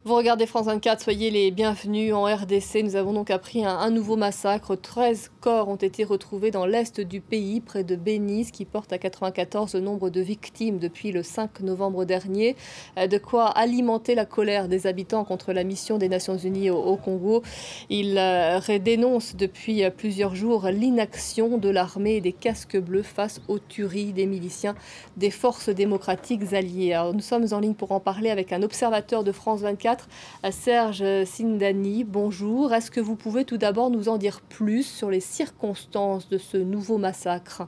Vous regardez France 24, soyez les bienvenus en RDC. Nous avons donc appris un nouveau massacre. 13 corps ont été retrouvés dans l'est du pays, près de Beni, ce qui porte à 94 le nombre de victimes depuis le 5 novembre dernier. De quoi alimenter la colère des habitants contre la mission des Nations Unies au Congo. Ils dénoncent depuis plusieurs jours l'inaction de l'armée et des casques bleus face aux tueries des miliciens des forces démocratiques alliées. Alors, nous sommes en ligne pour en parler avec un observateur de France 24. Serge Sindani, bonjour. Est-ce que vous pouvez tout d'abord nous en dire plus sur les circonstances de ce nouveau massacre?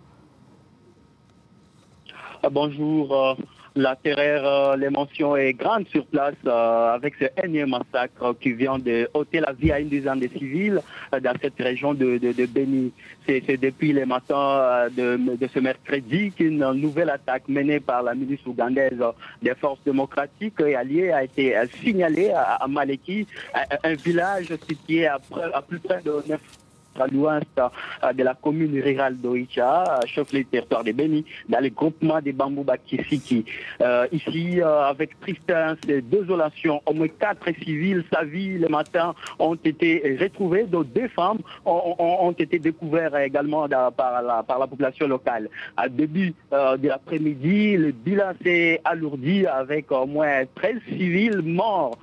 Bonjour. La terreur, l'émotion est grande sur place avec ce énième massacre qui vient de ôter la vie à une dizaine de civils dans cette région de Beni. C'est depuis les matins de ce mercredi qu'une nouvelle attaque menée par la milice ougandaise des forces démocratiques et alliées a été signalée à Maleki, un village situé à plus près de 9 à l'ouest de la commune rurale d'Oicha, chef-lieu du territoire de Beni, dans le groupement des Bambou Bakisiki. Ici, avec tristesse et désolation, au moins 4 civils, sa vie, le matin, ont été retrouvés, dont 2 femmes ont été découvertes également par la population locale. À début de l'après-midi, le bilan s'est alourdi avec au moins 13 civils morts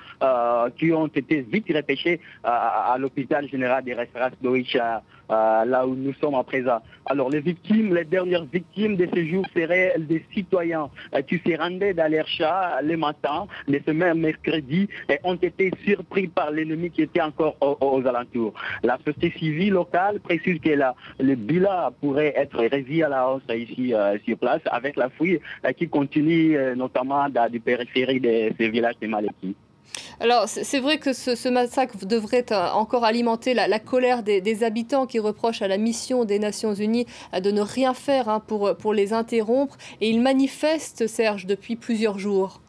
qui ont été vite repêchés à l'hôpital général des références d'Oicha. Là où nous sommes à présent. Alors les dernières victimes de ce jour seraient des citoyens qui se rendaient dans leur chat le matin de ce même mercredi et ont été surpris par l'ennemi qui était encore aux alentours. La société civile locale précise que le bilan pourrait être revu à la hausse ici sur place avec la fouille qui continue notamment dans les périphéries de ces villages de Maleki. Alors, c'est vrai que ce massacre devrait encore alimenter la colère des habitants qui reprochent à la mission des Nations Unies de ne rien faire pour les interrompre. Et ils manifestent, Serge, depuis plusieurs jours.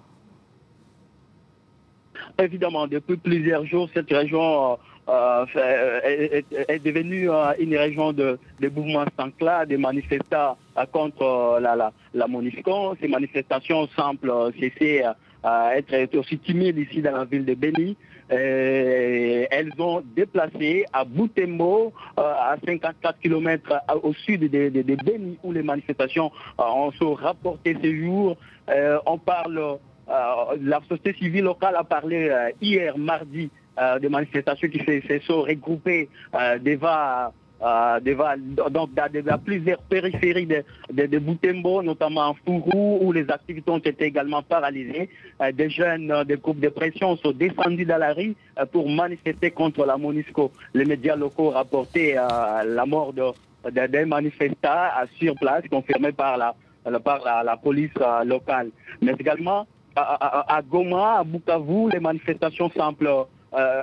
Évidemment, depuis plusieurs jours, cette région est devenue une région de mouvements sans classe, de manifestants contre la MONUSCO. Ces manifestations semblent cesser être aussi timides ici dans la ville de Beni. Elles ont déplacé à Boutembo, à 54 km au sud de Beni, où les manifestations ont sont rapportées ces jours. On parle, la société civile locale a parlé hier, mardi, des manifestations qui se sont regroupées devant plusieurs périphéries de Boutembo, notamment en Fourou, où les activités ont été également paralysées. Des jeunes, des groupes de pression sont descendus dans la rue pour manifester contre la MONUSCO. Les médias locaux rapportaient la mort des manifestants sur place, confirmés par la police locale. Mais également, à Goma, à Bukavu, les manifestations semblent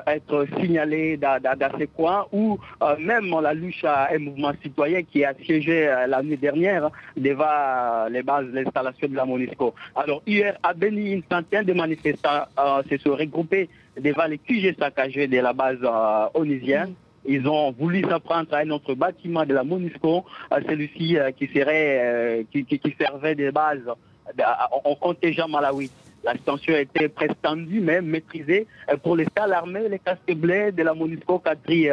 être signalé dans ces coins où même la luche à un mouvement citoyen qui a siégé l'année dernière devant les bases de l'installation de la MONUSCO. Alors hier à Beni, une centaine de manifestants se sont regroupés devant les QG saccagés de la base onusienne. Ils ont voulu s'apprendre à un autre bâtiment de la MONUSCO, celui-ci qui servait de base en contingent Malawi. La situation était presque tendue, même maîtrisée. Pour l'instant, l'armée, les casques bleus de la MONUSCO quadrillent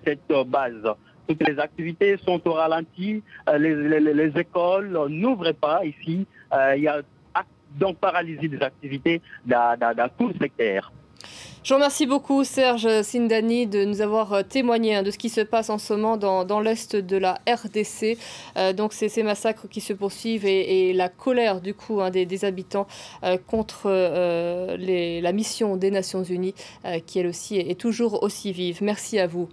cette base. Toutes les activités sont au ralenti. Les écoles n'ouvrent pas ici. Il y a donc paralysie des activités dans tout le secteur. Je vous remercie beaucoup, Serge Sindani, de nous avoir témoigné de ce qui se passe en ce moment dans l'est de la RDC. Donc, c'est ces massacres qui se poursuivent et la colère du coup des habitants contre la mission des Nations Unies, qui elle aussi est toujours aussi vive. Merci à vous.